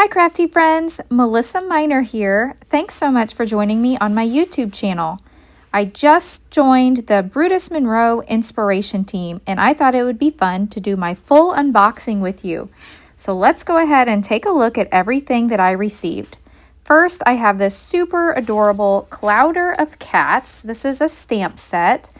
Hi crafty friends, Melissa Minor here. Thanks so much for joining me on my YouTube channel. I just joined the Brutus Monroe inspiration team and I thought it would be fun to do my full unboxing with you. So let's go ahead and take a look at everything that I received. First, I have this super adorable Clouder of Cats. This is a stamp set.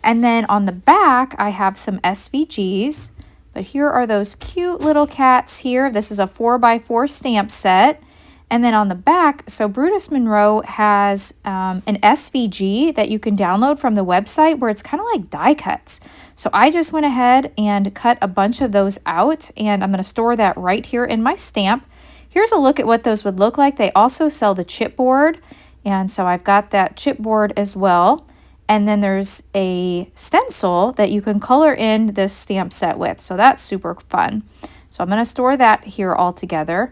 And then on the back, I have some SVGs. But here are those cute little cats here. This is a 4x4 stamp set. And then on the back, so Brutus Monroe has an SVG that you can download from the website where it's kind of like die cuts. So I just went ahead and cut a bunch of those out, and I'm going to store that right here in my stamp. Here's a look at what those would look like. They also sell the chipboard, and so I've got that chipboard as well. And then there's a stencil that you can color in this stamp set with. So that's super fun. So I'm going to store that here all together.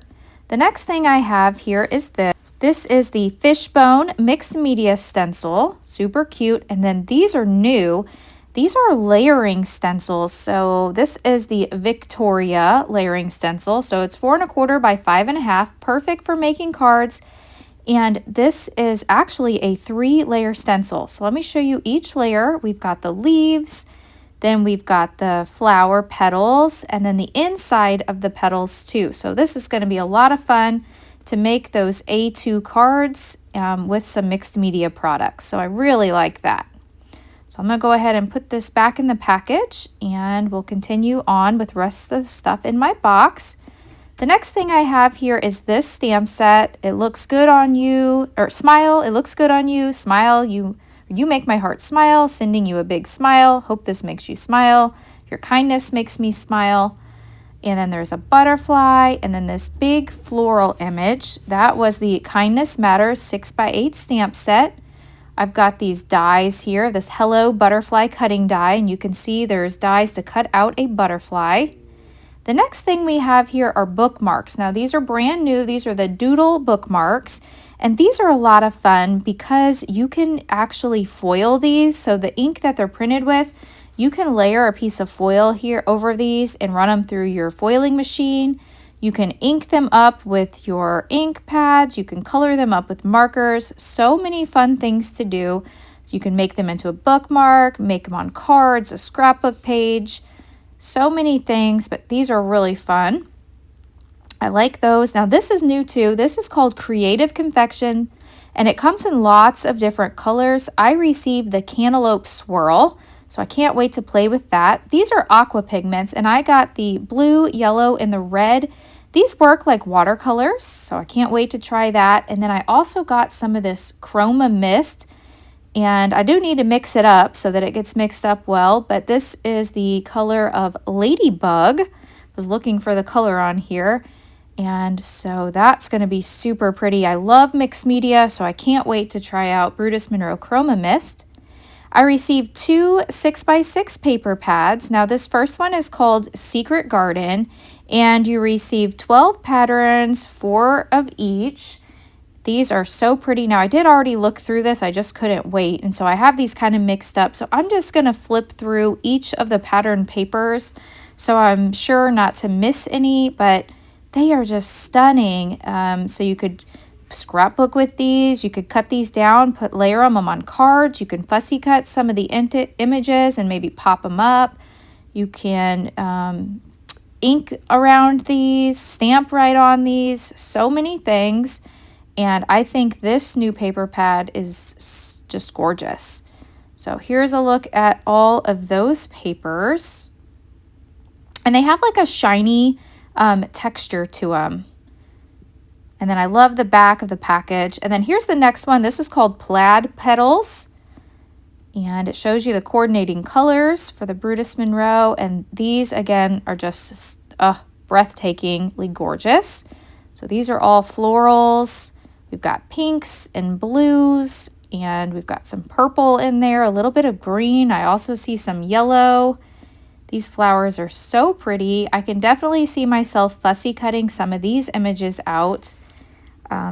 The next thing I have here is this. This is the Fishbone Mixed Media Stencil. Super cute. And then these are new. These are layering stencils. So this is the Victoria layering stencil. So it's 4 1/4 by 5 1/2. Perfect for making cards. And this is actually a 3-layer stencil. So let me show you each layer. We've got the leaves, then we've got the flower petals, and then the inside of the petals too. So this is going to be a lot of fun to make those A2 cards with some mixed media products. So I really like that. So I'm going to go ahead and put this back in the package, and we'll continue on with the rest of the stuff in my box. The next thing I have here is this stamp set. It looks good on you, or smile, it looks good on you. Smile, you make my heart smile. Sending you a big smile. Hope this makes you smile. Your kindness makes me smile. And then there's a butterfly, and then this big floral image. That was the Kindness Matters 6x8 stamp set. I've got these dies here, this Hello Butterfly cutting die, and you can see there's dies to cut out a butterfly. The next thing we have here are bookmarks. Now these are brand new. These are the Doodle bookmarks. And these are a lot of fun because you can actually foil these. So the ink that they're printed with, you can layer a piece of foil here over these and run them through your foiling machine. You can ink them up with your ink pads. You can color them up with markers. So many fun things to do. So you can make them into a bookmark, make them on cards, a scrapbook page. So many things, but these are really fun. I like those. Now this is new too. This is called Creative Confection, and it comes in lots of different colors. I received the Cantaloupe Swirl, so I can't wait to play with that. These are aqua pigments, and I got the blue, yellow, and the red. These work like watercolors, so I can't wait to try that. And then I also got some of this Chroma Mist. And I do need to mix it up so that it gets mixed up well, but this is the color of Ladybug. I was looking for the color on here, and so that's going to be super pretty. I love mixed media, so I can't wait to try out Brutus Monroe Chroma Mist. I received 2 6x6 paper pads. Now this first one is called Secret Garden, and you receive 12 patterns, 4 of each. These are so pretty. Now I did already look through this, I just couldn't wait. And so I have these kind of mixed up. So I'm just gonna flip through each of the pattern papers so I'm sure not to miss any, but they are just stunning. So you could scrapbook with these, you could cut these down, layer them on cards, you can fussy cut some of the images and maybe pop them up. You can ink around these, stamp right on these, so many things. And I think this new paper pad is just gorgeous. So here's a look at all of those papers. And they have like a shiny texture to them. And then I love the back of the package. And then here's the next one. This is called Plaid Petals. And it shows you the coordinating colors for the Brutus Monroe. And these, again, are just breathtakingly gorgeous. So these are all florals. We've got pinks and blues, and we've got some purple in there, a little bit of green. I also see some yellow. These flowers are so pretty. I can definitely see myself fussy cutting some of these images out.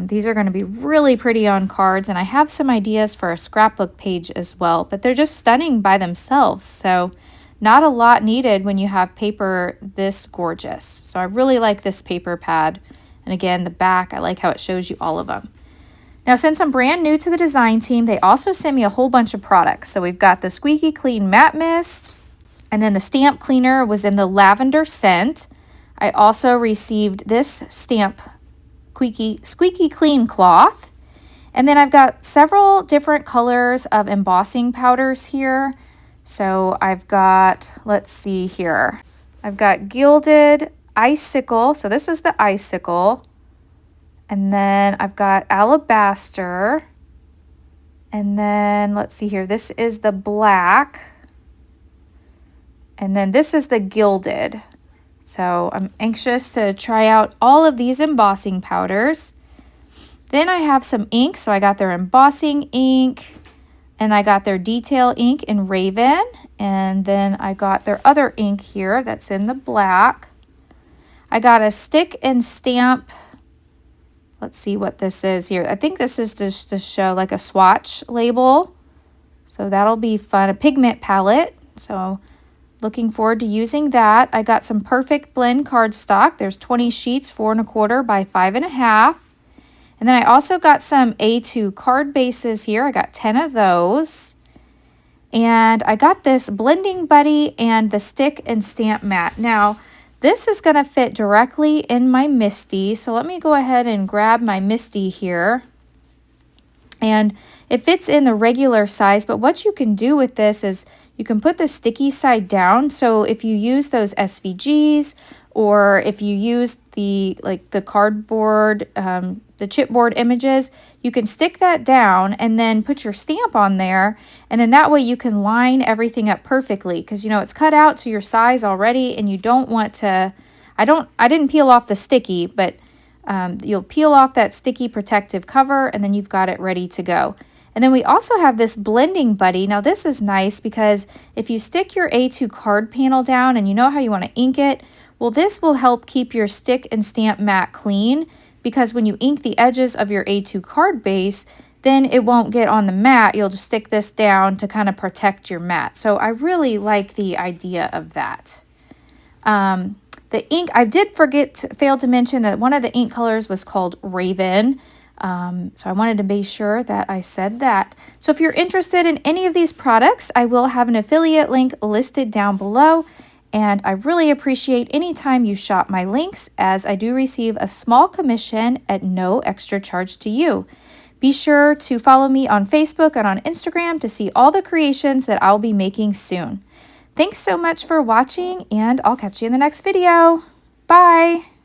These are going to be really pretty on cards, and I have some ideas for a scrapbook page as well, but they're just stunning by themselves. So not a lot needed when you have paper this gorgeous. So I really like this paper pad. And again, the back, I like how it shows you all of them. Now, since I'm brand new to the design team, they also sent me a whole bunch of products. So we've got the Squeaky Clean Matte Mist, and then the stamp cleaner was in the lavender scent. I also received this stamp Squeaky Clean cloth. And then I've got several different colors of embossing powders here. So I've got, let's see here. I've got Gilded Icicle. So this is the Icicle. And then I've got Alabaster. And then let's see here. This is the Black. And then this is the Gilded. So I'm anxious to try out all of these embossing powders. Then I have some ink. So I got their embossing ink. And I got their detail ink in Raven. And then I got their other ink here that's in the Black. I got a stick and stamp. Let's see what this is here. I think this is just to show like a swatch label. So that'll be fun. A pigment palette. So looking forward to using that. I got some Perfect Blend cardstock. There's 20 sheets, 4 1/4 by 5 1/2. And then I also got some A2 card bases here. I got 10 of those. And I got this Blending Buddy and the stick and stamp mat. Now, this is going to fit directly in my Misty. So let me go ahead and grab my Misty here. And it fits in the regular size, but what you can do with this is you can put the sticky side down. So if you use those SVGs, or if you use the cardboard, the chipboard images, you can stick that down and then put your stamp on there. And then that way you can line everything up perfectly, because you know it's cut out to your size already, and you don't want to, I didn't peel off the sticky, but you'll peel off that sticky protective cover and then you've got it ready to go. And then we also have this Blending Buddy. Now this is nice because if you stick your A2 card panel down and you know how you want to ink it, well, this will help keep your stick and stamp mat clean, because when you ink the edges of your A2 card base, then it won't get on the mat. You'll just stick this down to kind of protect your mat. So I really like the idea of that. The ink, I did fail to mention that one of the ink colors was called Raven. So I wanted to be sure that I said that. So if you're interested in any of these products, I will have an affiliate link listed down below. And I really appreciate any time you shop my links, as I do receive a small commission at no extra charge to you. Be sure to follow me on Facebook and on Instagram to see all the creations that I'll be making soon. Thanks so much for watching, and I'll catch you in the next video. Bye!